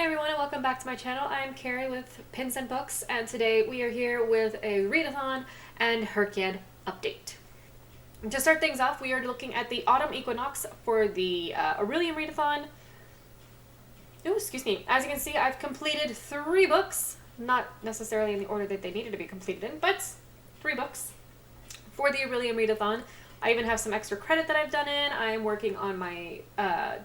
Hi everyone and welcome back to my channel. I'm Carrie with Pins and Books, and today we are here with a readathon and HRCYED update. To start things off, we are looking at the autumn equinox for the Aurelian readathon. Oh, excuse me. As you can see, I've completed 3 books, not necessarily in the order that they needed to be completed in, but 3 books for the Aurelian readathon. I even have some extra credit that I've done in. I'm working on my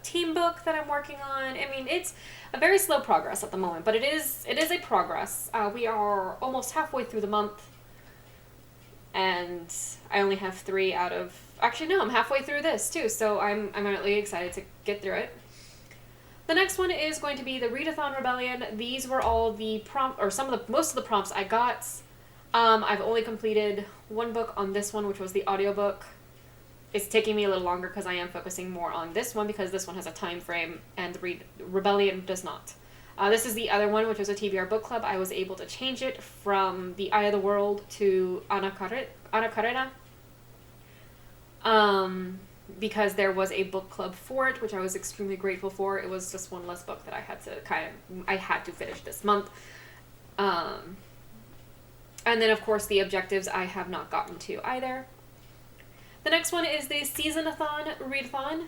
team book that I'm working on. I mean, it's a very slow progress at the moment, but it is a progress. We are almost halfway through the month, and I only have 3 out of... Actually, no, I'm halfway through this too, so I'm really excited to get through it. The next one is going to be the Readathon Rebellion. These were all the most of the prompts I got. I've only completed 1 book on this one, which was the audiobook. It's taking me a little longer because I am focusing more on this one because this one has a time frame and the Rebellion does not. This is the other one, which was a TBR book club. I was able to change it from the Eye of the World to Ana Carrera. Because there was a book club for it, which I was extremely grateful for. It was just one less book that I had to finish this month. And then of course the objectives I have not gotten to either. The next one is the Season-a-thon readathon.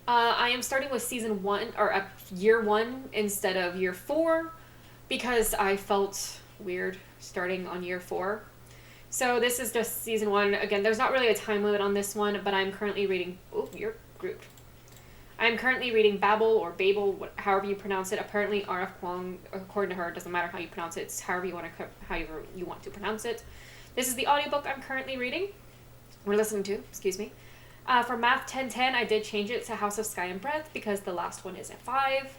I am starting with season 1, or year 1 instead of year 4, because I felt weird starting on year 4. So this is just season 1. Again, there's not really a time limit on this one, but I'm currently reading... Oh, you're grouped. I'm currently reading Babel, or Babel, however you pronounce it. Apparently R.F. Kuang, according to her, it doesn't matter how you pronounce it. It's however you want to pronounce it. This is the audiobook I'm currently reading. We're listening to, excuse me. For Math 1010, I did change it to House of Sky and Breath because the last one is at 5.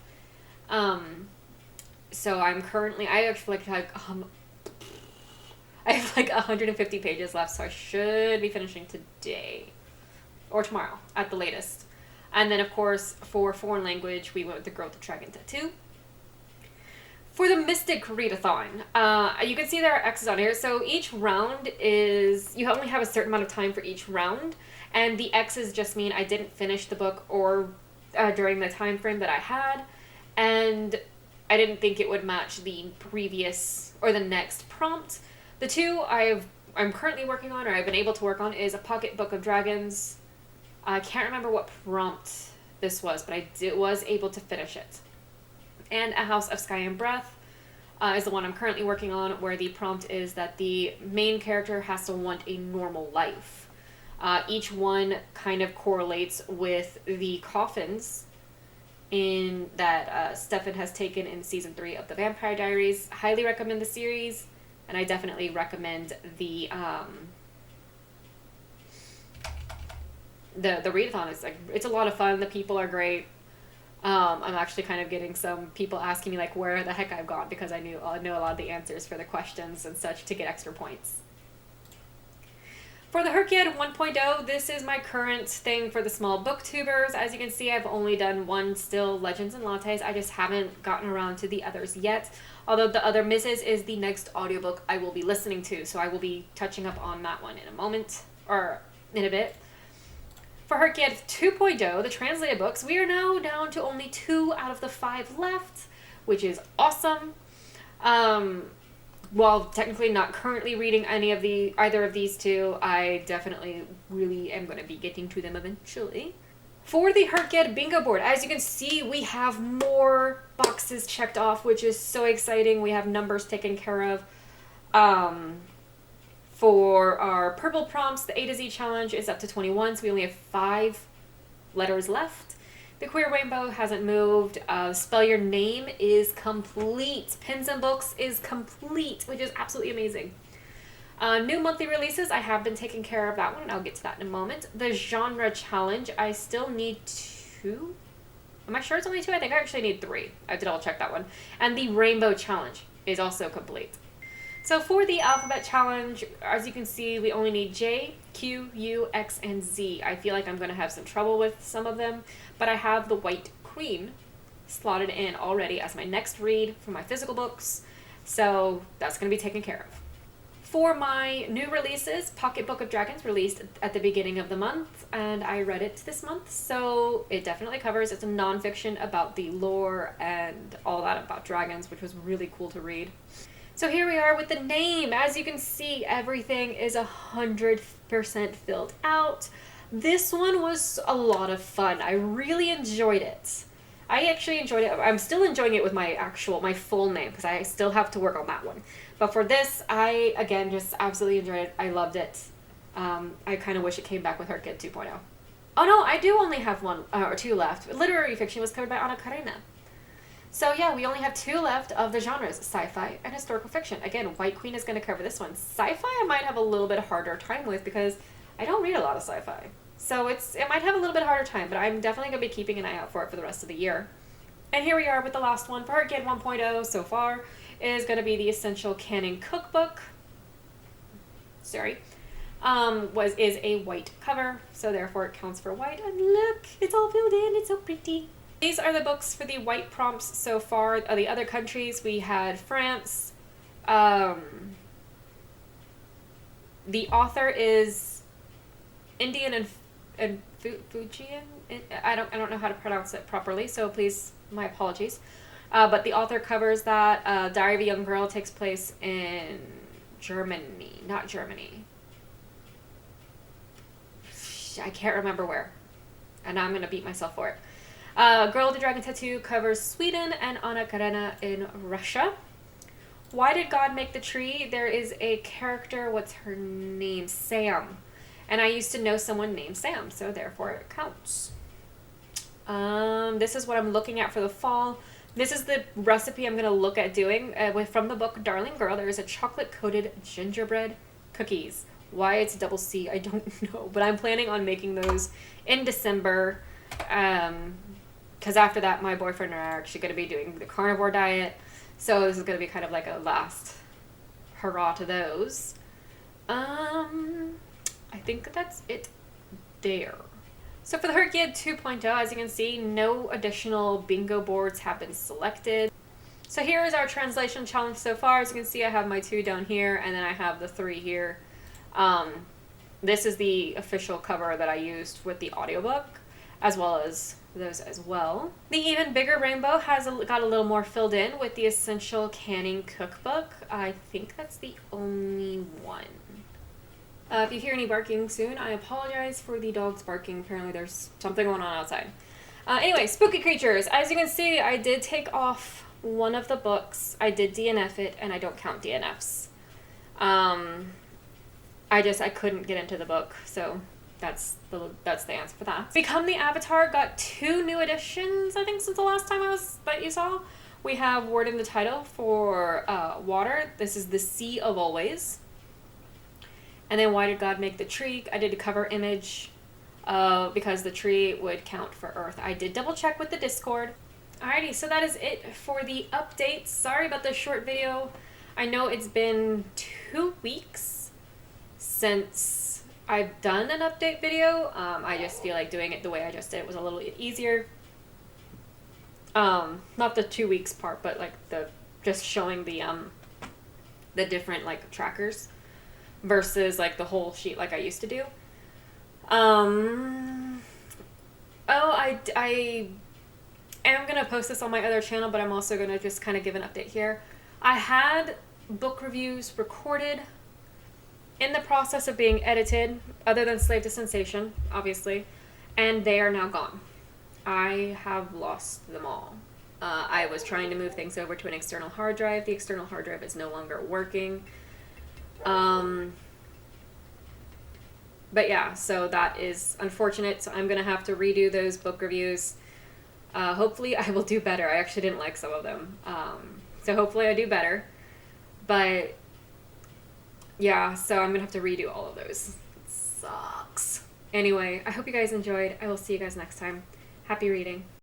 So I'm currently, I have like 150 pages left, so I should be finishing today or tomorrow at the latest. And then of course for foreign language, we went with The Girl with the Dragon Tattoo. For the Mystic Readathon, you can see there are X's on here. So each round is, you only have a certain amount of time for each round, and the X's just mean I didn't finish the book or during the time frame that I had, and I didn't think it would match the previous or the next prompt. The 2 I'm currently working on, or I've been able to work on, is A Pocket Book of Dragons. I can't remember what prompt this was, but I was able to finish it. And A House of Sky and Breath is the one I'm currently working on, where the prompt is that the main character has to want a normal life. Each one kind of correlates with the coffins in that Stefan has taken in season 3 of the Vampire Diaries. Highly recommend the series, and I definitely recommend the readathon. It's a lot of fun. The people are great. I'm actually kind of getting some people asking me like where the heck I've gone, because I know a lot of the answers for the questions and such to get extra points. For the HRCYED 1.0, this is my current thing for the small booktubers. As you can see, I've only done 1 still, Legends and Lattes. I just haven't gotten around to the others yet. Although the other misses is the next audiobook I will be listening to, so I will be touching up on that one in a moment, or in a bit. For HRCYED 2.0, the translated books, we are now down to only 2 out of the 5 left, which is awesome. While technically not currently reading either of these 2, I definitely really am going to be getting to them eventually. For the HRCYED bingo board, as you can see, we have more boxes checked off, which is so exciting. We have numbers taken care of. For our purple prompts, the A to Z challenge is up to 21, so we only have 5 letters left. The queer rainbow hasn't moved. Spell your name is complete. Pins and Books is complete, which is absolutely amazing. New monthly releases, I have been taking care of that one, and I'll get to that in a moment. The genre challenge, I still need 2. Am I sure it's only 2? I think I actually need 3. I have to double check that one. And the rainbow challenge is also complete. So for the alphabet challenge, as you can see, we only need J, Q, U, X, and Z. I feel like I'm going to have some trouble with some of them, but I have the White Queen slotted in already as my next read for my physical books, so that's going to be taken care of. For my new releases, Pocket Book of Dragons released at the beginning of the month, and I read it this month, so it definitely covers. It's a nonfiction about the lore and all that about dragons, which was really cool to read. So here we are with the name. As you can see, everything is 100% filled out. This one was a lot of fun. I really enjoyed it. I actually enjoyed it. I'm still enjoying it with my full name because I still have to work on that one. But for this, I, again, just absolutely enjoyed it. I loved it. I kind of wish it came back with HRCYED 2.0. Oh no, I do only have one or two left. Literary fiction was covered by Ana Karena. So yeah, we only have two left of the genres, sci-fi and historical fiction. Again, White Queen is going to cover this one. Sci-fi I might have a little bit harder time with because I don't read a lot of sci-fi. So it might have a little bit harder time, but I'm definitely going to be keeping an eye out for it for the rest of the year. And here we are with the last one for HRCYED 1.0 so far. Is going to be the Essential Canon Cookbook. Sorry. Is a white cover, so therefore it counts for white. And look, it's all filled in. It's so pretty. These are the books for the white prompts so far. The other countries, we had France. The author is Indian and Fujian. I don't know how to pronounce it properly, so please, my apologies. But the author covers that. Diary of a Young Girl takes place in Germany, not Germany. I can't remember where, and now I'm gonna beat myself for it. Girl with the Dragon Tattoo covers Sweden and Ana Karena in Russia. Why Did God Make the Tree? There is a character, what's her name? Sam. And I used to know someone named Sam, so therefore it counts. This is what I'm looking at for the fall. This is the recipe I'm going to look at doing. From the book Darling Girl, there is a chocolate-coated gingerbread cookies. Why it's double C, I don't know. But I'm planning on making those in December. Because after that, my boyfriend and I are actually going to be doing the carnivore diet. So this is going to be kind of like a last hurrah to those. I think that's it there. So for the HRCYED 2.0, as you can see, no additional bingo boards have been selected. So here is our translation challenge so far. As you can see, I have my 2 down here, and then I have the 3 here. This is the official cover that I used with the audiobook, as well as those as well. The Even Bigger Rainbow has got a little more filled in with the Essential Canning Cookbook. I think that's the only one. If you hear any barking soon, I apologize for the dogs barking. Apparently there's something going on outside. Anyway, spooky creatures. As you can see, I did take off one of the books. I did DNF it, and I don't count DNFs. I couldn't get into the book, so that's the answer for that. Become the Avatar got 2 new editions, I think, since the last time that you saw. We have Word in the title for water. This is the Sea of Always. And then Why Did God Make the Tree? I did a cover image because the tree would count for Earth. I did double check with the Discord. Alrighty, so that is it for the updates. Sorry about the short video. I know it's been 2 weeks since I've done an update video. I just feel like doing it the way I just did it was a little bit easier. Not the 2 weeks part, but like just showing the different like trackers versus like the whole sheet like I used to do. I am gonna post this on my other channel, but I'm also gonna just kind of give an update here. I had book reviews recorded in the process of being edited, other than Slave to Sensation, obviously, and they are now gone. I have lost them all. I was trying to move things over to an external hard drive. The external hard drive is no longer working. But yeah, so that is unfortunate. So I'm going to have to redo those book reviews. Hopefully I will do better. I actually didn't like some of them. So hopefully I do better. But yeah, so I'm going to have to redo all of those. It sucks. Anyway, I hope you guys enjoyed. I will see you guys next time. Happy reading.